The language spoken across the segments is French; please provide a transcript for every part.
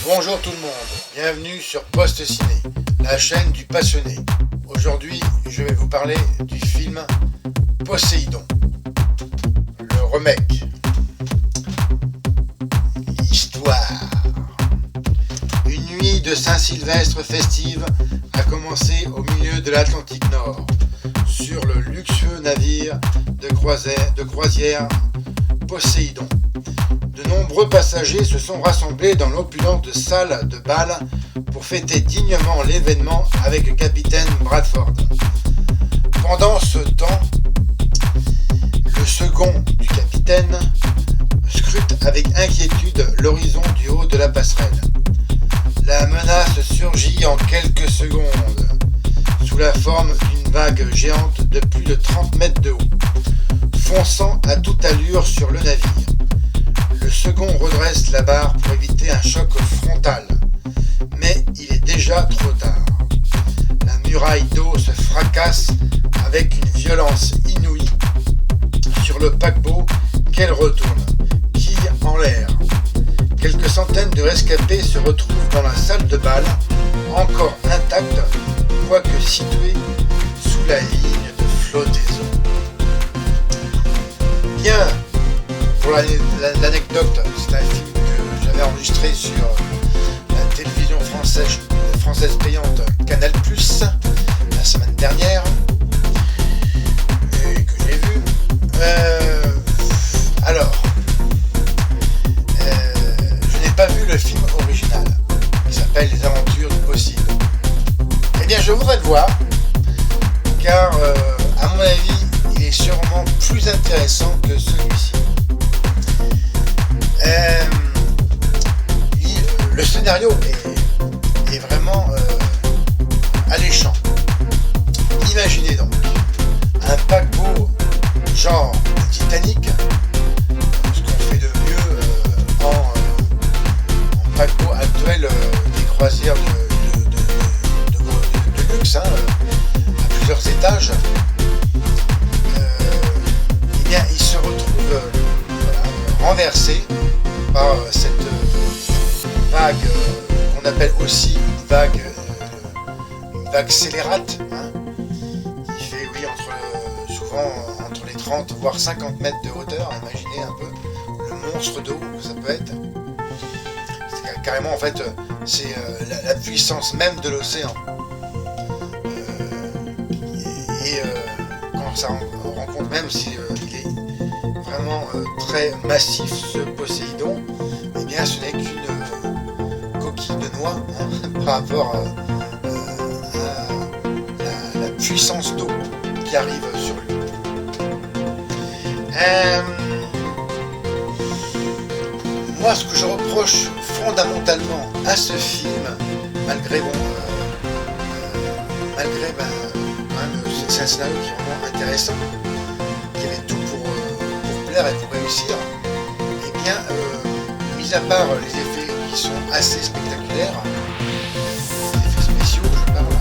Bonjour tout le monde, bienvenue sur Post Ciné, la chaîne du passionné. Aujourd'hui, je vais vous parler du film Poséidon, le remake. Histoire. Une nuit de Saint-Sylvestre festive a commencé au milieu de l'Atlantique Nord, sur le luxueux navire de croisière Poséidon. De nombreux passagers se sont rassemblés dans l'opulente salle de bal pour fêter dignement l'événement avec le capitaine Bradford. Pendant ce temps, le second du capitaine scrute avec inquiétude l'horizon du haut de la passerelle. La menace surgit en quelques secondes, sous la forme d'une vague géante de plus de 30 mètres de haut, fonçant à toute allure sur le navire. Le second redresse la barre pour éviter un choc frontal, mais il est déjà trop tard. La muraille d'eau se fracasse avec une violence inouïe sur le paquebot qu'elle retourne, quille en l'air. Quelques centaines de rescapés se retrouvent dans la salle de bal, encore intacte, quoique située sous la ligne de flottaison. Bien. Pour l'anecdote, c'est un film que j'avais enregistré sur la télévision française payante Canal+, la semaine dernière, et que j'ai vu. Je n'ai pas vu le film original, qui s'appelle Les Aventures de Poséidon. Eh bien, je voudrais le voir, car, à mon avis, il est sûrement plus intéressant que celui-ci. Le scénario est vraiment alléchant. Imaginez donc un paquebot genre Titanic, ce qu'on fait de mieux en paquebot actuel des croisières de luxe, à plusieurs étages. Eh bien, il se retrouve renversé par cette vague qu'on appelle aussi une vague scélérate, qui fait souvent entre les 30 voire 50 mètres de hauteur. Imaginez un peu le monstre d'eau que ça peut être. C'est carrément, en fait, c'est la puissance même de l'océan. Quand ça rencontre, même si il est vraiment très massif, ce Poséidon, eh bien ce n'est qu'une coquille de noix par rapport à la puissance d'eau qui arrive sur lui. Moi, ce que je reproche fondamentalement à ce film, malgré c'est un scénario qui est vraiment intéressant, qui avait tout pour plaire et pour réussir, et bien, mis à part les effets qui sont assez spectaculaires, les effets spéciaux, je parle,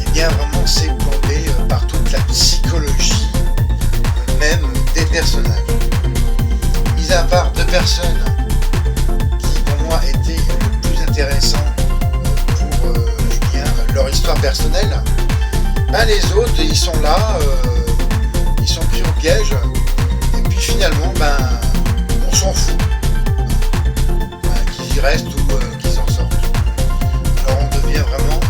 et bien vraiment c'est plombé par toute la psychologie même des personnages. Mis à part deux personnes qui pour moi étaient le plus intéressants pour leur histoire personnelle, les autres ils sont là, ils sont pris au piège, et puis finalement on s'en fout, qu'ils y restent ou qu'ils en sortent. Alors on devient vraiment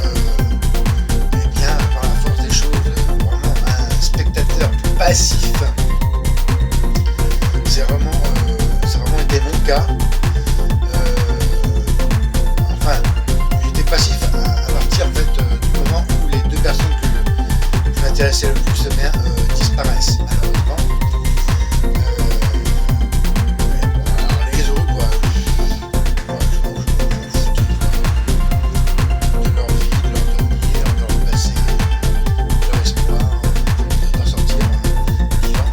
par la force des choses, vraiment un spectateur passif. C'est vraiment été mon cas. J'étais passif à partir du moment où les deux personnes que je m'intéressais le plus disparaissent, malheureusement. Alors les autres, je m'en fous de leur vie, de leur devenir, de leur passé, de leur espoir, de leur sortir vivant.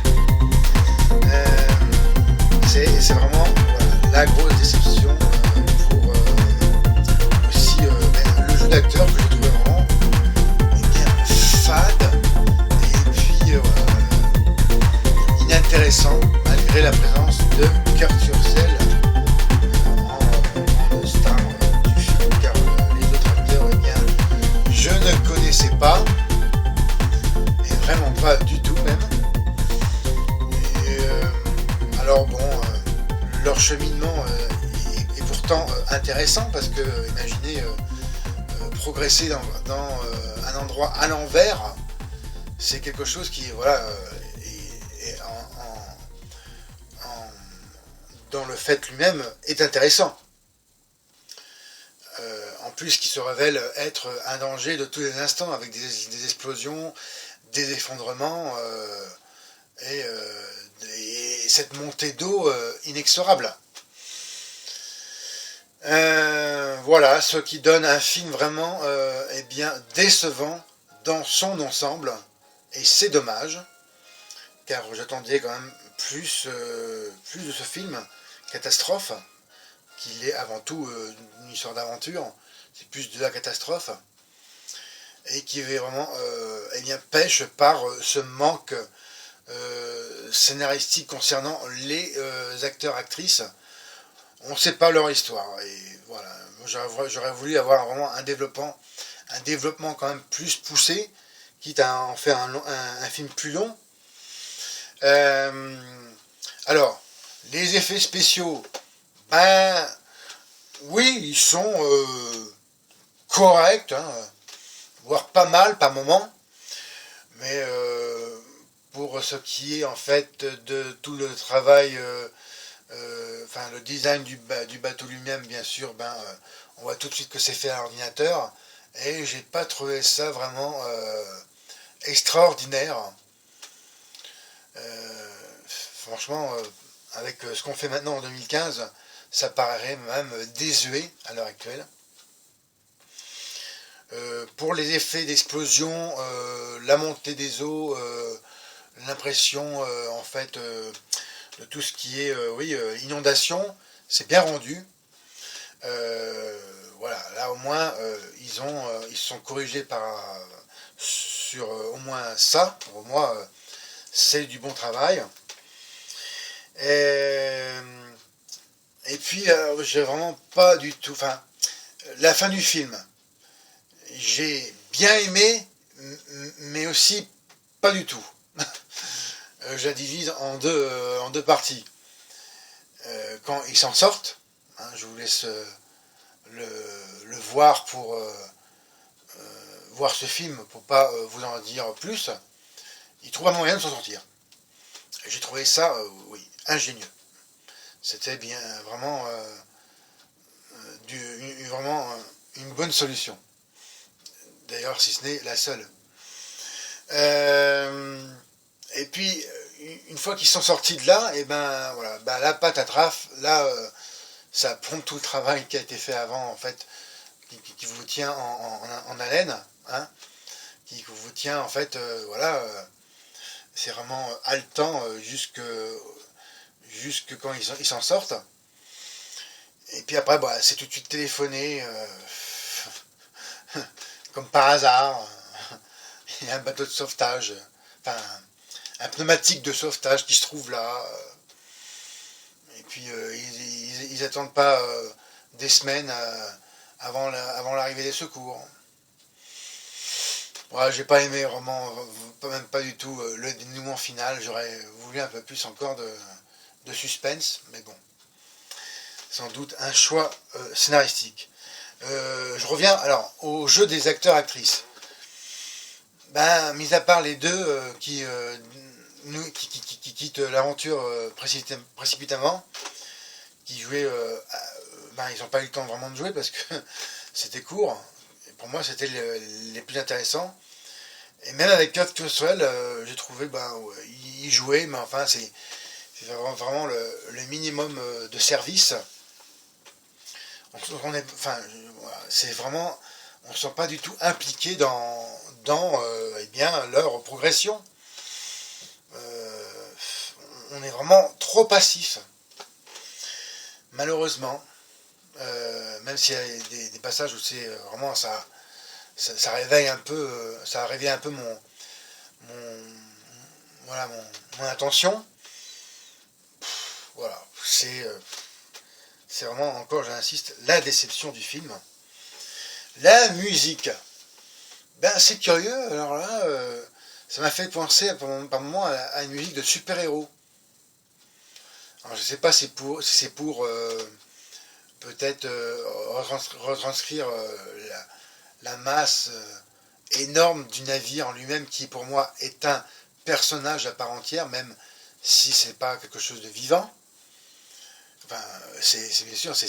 C'est vraiment la grosse déception pour aussi le jeu d'acteur que j'ai trouvé vraiment fade et puis inintéressant, malgré la présence de Kurt Russell leur cheminement est pourtant intéressant, parce que imaginez progresser dans un endroit à l'envers, c'est quelque chose qui voilà est dans le fait lui-même est intéressant. En plus, qui se révèle être un danger de tous les instants, avec des explosions, des effondrements et cette montée d'eau inexorable. Voilà, ce qui donne un film vraiment eh bien, décevant dans son ensemble, et c'est dommage, car j'attendais quand même plus de ce film catastrophe, qu'il est avant tout une histoire d'aventure, c'est plus de la catastrophe, et qui est vraiment eh bien, pêche par ce manque scénaristique concernant les acteurs-actrices. On ne sait pas leur histoire, et voilà, j'aurais voulu avoir vraiment un développement quand même plus poussé, quitte à en faire un film plus long. Alors, les effets spéciaux, ben oui, ils sont corrects, hein, voire pas mal par moment, mais pour ce qui est en fait de tout le travail, enfin le design du bateau lui-même, bien sûr, on voit tout de suite que c'est fait à l'ordinateur, et j'ai pas trouvé ça vraiment extraordinaire. Franchement, avec ce qu'on fait maintenant en 2015, ça paraît même désuet à l'heure actuelle. Pour les effets d'explosion, la montée des eaux, l'impression en fait de tout ce qui est oui, inondation, c'est bien rendu. Voilà, là au moins ils se sont corrigés sur au moins ça. Pour moi, c'est du bon travail. Et puis j'ai vraiment pas du tout. Enfin, la fin du film, j'ai bien aimé, mais aussi pas du tout. Je la divise en deux parties. Quand ils s'en sortent, hein, je vous laisse le voir pour voir ce film, pour pas vous en dire plus. Ils trouvent un moyen de s'en sortir. J'ai trouvé ça, oui, ingénieux. C'était bien vraiment, vraiment une bonne solution. D'ailleurs, si ce n'est la seule. Et puis, une fois qu'ils sont sortis de là, et ben voilà, la patatras, là, ça pompe tout le travail qui a été fait avant, en fait, qui vous tient en haleine, hein, qui vous tient, en fait, voilà, c'est vraiment haletant jusque quand ils s'en sortent. Et puis après, c'est tout de suite téléphoné, comme par hasard. Il y a un bateau de sauvetage, enfin un pneumatique de sauvetage qui se trouve là. Et puis ils attendent pas des semaines avant l'arrivée des secours. Voilà, j'ai pas aimé vraiment, même pas du tout le dénouement final. J'aurais voulu un peu plus encore de suspense, mais bon, sans doute un choix scénaristique. Je reviens alors au jeu des acteurs-actrices. Mis à part les deux qui quittent l'aventure précipitamment, qui jouaient, ils n'ont pas eu le temps vraiment de jouer parce que c'était court. Et pour moi, c'était les plus intéressants. Et même avec Kurt Russell, j'ai trouvé, il jouait, mais enfin, c'est vraiment le minimum de service. C'est vraiment, on ne se sent pas du tout impliqué dans eh bien, leur progression. On est vraiment trop passif. Malheureusement, même s'il y a des passages où c'est vraiment ça réveille un peu, ça a réveillé un peu mon attention. Voilà, c'est vraiment, encore j'insiste, la déception du film. La musique, c'est curieux, alors là, ça m'a fait penser par moment à une musique de super-héros. Alors, je ne sais pas si c'est pour peut-être retranscrire la masse énorme du navire en lui-même, qui pour moi est un personnage à part entière, même si c'est pas quelque chose de vivant. Enfin, c'est bien sûr, enfin,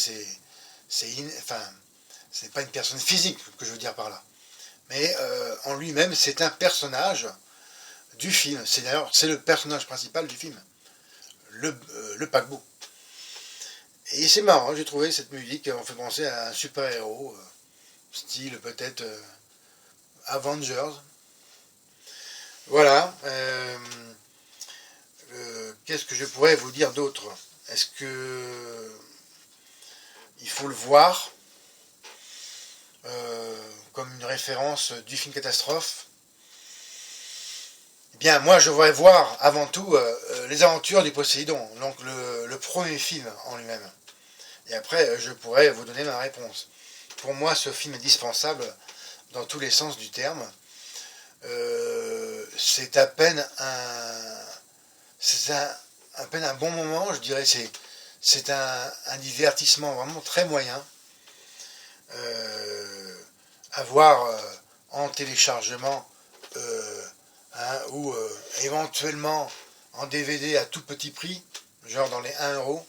c'est pas une personne physique que je veux dire par là. Mais en lui-même, c'est un personnage du film. C'est le personnage principal du film, le paquebot. Et c'est marrant, j'ai trouvé cette musique, on fait penser à un super-héros, style peut-être Avengers. Voilà. Qu'est-ce que je pourrais vous dire d'autre? Est-ce que il faut le voir comme une référence du film Catastrophe? Eh bien, moi, je voudrais voir avant tout les aventures du Poséidon, donc le premier film en lui-même. Et après, je pourrais vous donner ma réponse. Pour moi, ce film est dispensable dans tous les sens du terme. C'est à peine à peine un bon moment, je dirais. C'est un divertissement vraiment très moyen. À voir en téléchargement ou éventuellement en DVD à tout petit prix, genre dans les 1 euro.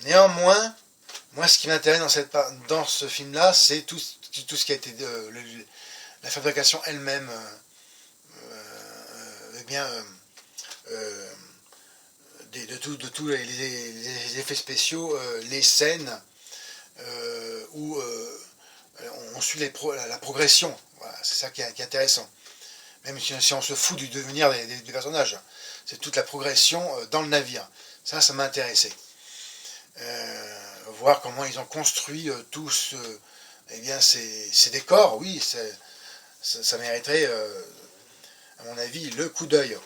Néanmoins, moi ce qui m'intéresse dans ce film-là, c'est tout ce qui a été la fabrication elle-même, de tous les effets spéciaux, les scènes où on suit la progression. Voilà, c'est ça qui est intéressant. Même si on se fout du devenir des personnages, c'est toute la progression dans le navire. Ça m'a intéressé. Voir comment ils ont construit tous ces décors, oui, ça mériterait, à mon avis, le coup d'œil.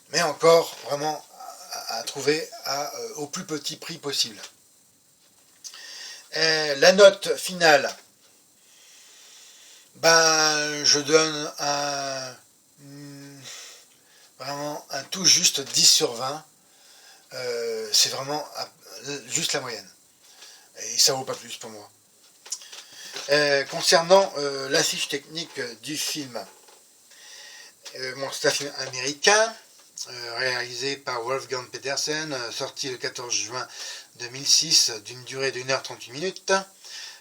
Mais encore, vraiment, à trouver au plus petit prix possible. La note finale, je donne vraiment un tout juste 10 sur 20. C'est vraiment juste la moyenne. Et ça vaut pas plus pour moi. Concernant la fiche technique du film, c'est un film américain, réalisé par Wolfgang Petersen, sorti le 14 juin 2006, d'une durée d'1h38,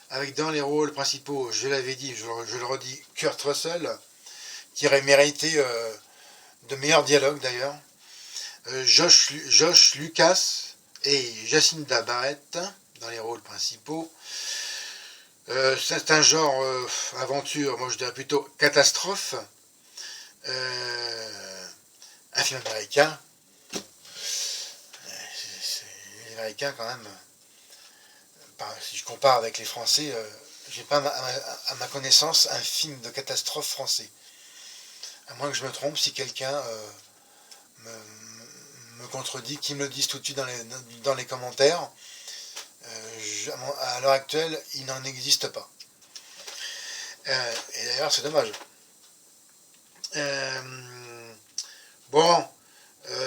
avec dans les rôles principaux, je l'avais dit, je le redis, Kurt Russell, qui aurait mérité de meilleurs dialogues d'ailleurs, Josh Lucas et Jacinda Barrett dans les rôles principaux. C'est un genre aventure, moi je dirais plutôt catastrophe. Un film américain. Les Américains quand même, si je compare avec les Français, j'ai pas à ma connaissance un film de catastrophe français. À moins que je me trompe, si quelqu'un me contredit, qu'il me le dise tout de suite dans les commentaires. À l'heure actuelle, il n'en existe pas. Et d'ailleurs, c'est dommage.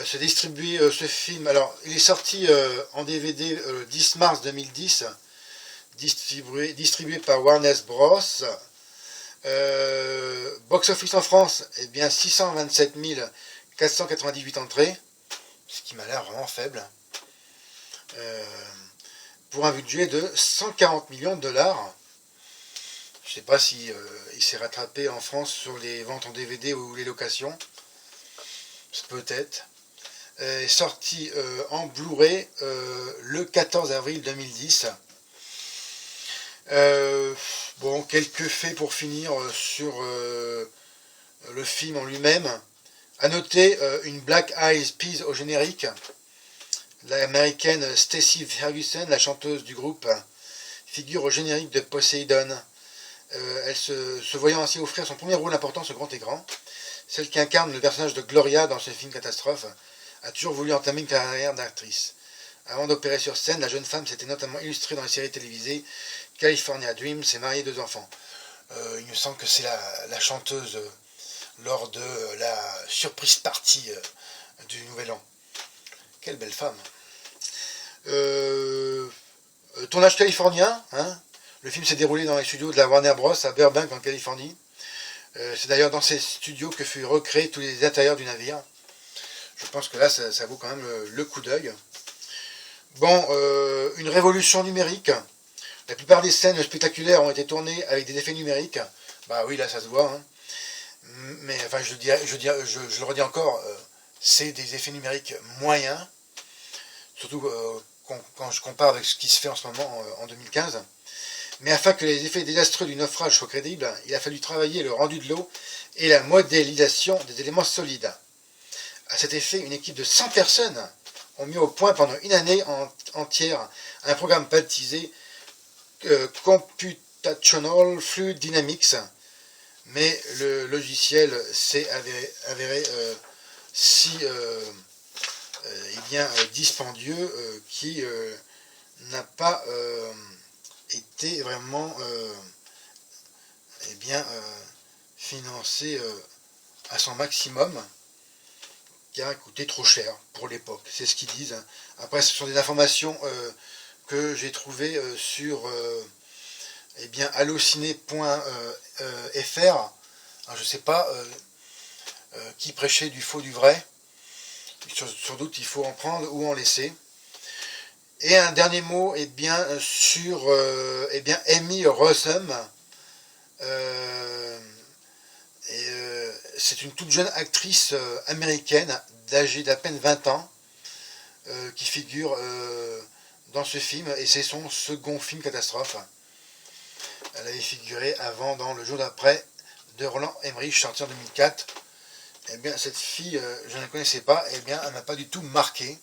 C'est distribué ce film. Alors, il est sorti en DVD le 10 mars 2010, distribué par Warner Bros. Box office en France, eh bien 627 498 entrées, ce qui m'a l'air vraiment faible. Pour un budget de 140 millions de dollars. Je ne sais pas si il s'est rattrapé en France sur les ventes en DVD ou les locations. Peut-être. Sorti en Blu-ray le 14 avril 2010. Quelques faits pour finir sur le film en lui-même. À noter une Black Eyed Peas au générique. L'américaine Stacey Ferguson, la chanteuse du groupe, figure au générique de Poséidon. Elle se voyant ainsi offrir son premier rôle important sur grand écran. Celle qui incarne le personnage de Gloria dans ce film catastrophe a toujours voulu entamer une carrière d'actrice. Avant d'opérer sur scène, la jeune femme s'était notamment illustrée dans les séries télévisées California Dreams et mariée 2 enfants. Il me semble que c'est la chanteuse lors de la surprise party du Nouvel An. Quelle belle femme. Tournage californien, hein. Le film s'est déroulé dans les studios de la Warner Bros. À Burbank en Californie. C'est d'ailleurs dans ces studios que furent recréés tous les intérieurs du navire. Je pense que là, ça vaut quand même le coup d'œil. Bon, une révolution numérique. La plupart des scènes spectaculaires ont été tournées avec des effets numériques. Bah oui, là, ça se voit. Hein. Mais enfin, je le redis encore, c'est des effets numériques moyens. Surtout quand je compare avec ce qui se fait en ce moment en 2015. Mais afin que les effets désastreux du naufrage soient crédibles, il a fallu travailler le rendu de l'eau et la modélisation des éléments solides. À cet effet, une équipe de 100 personnes ont mis au point pendant une année entière un programme baptisé Computational Fluid Dynamics, mais le logiciel s'est avéré si dispendieux qui n'a pas été vraiment financé à son maximum, qui a coûté trop cher pour l'époque, c'est ce qu'ils disent. Après, ce sont des informations que j'ai trouvées sur allociné.fr. Je ne sais pas qui prêchait du faux du vrai. Sans doute il faut en prendre ou en laisser. Et un dernier mot sur Amy Rossum. C'est une toute jeune actrice américaine d'âge d'à peine 20 ans qui figure dans ce film, et c'est son second film catastrophe. Elle avait figuré avant dans Le jour d'après de Roland Emmerich, sorti en 2004. Cette fille, je ne la connaissais pas, elle m'a pas du tout marqué.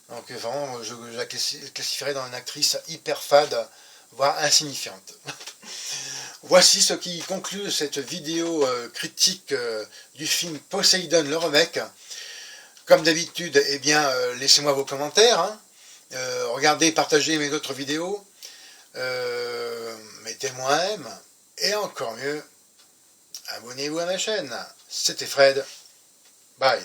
Donc vraiment, je la classifierais dans une actrice hyper fade, voire insignifiante. Voici ce qui conclut cette vidéo critique du film Poseidon le remake. Comme d'habitude, laissez-moi vos commentaires. Hein. Regardez, partagez mes autres vidéos. Mettez-moi un M. Et encore mieux, abonnez-vous à ma chaîne. C'était Fred. Bye.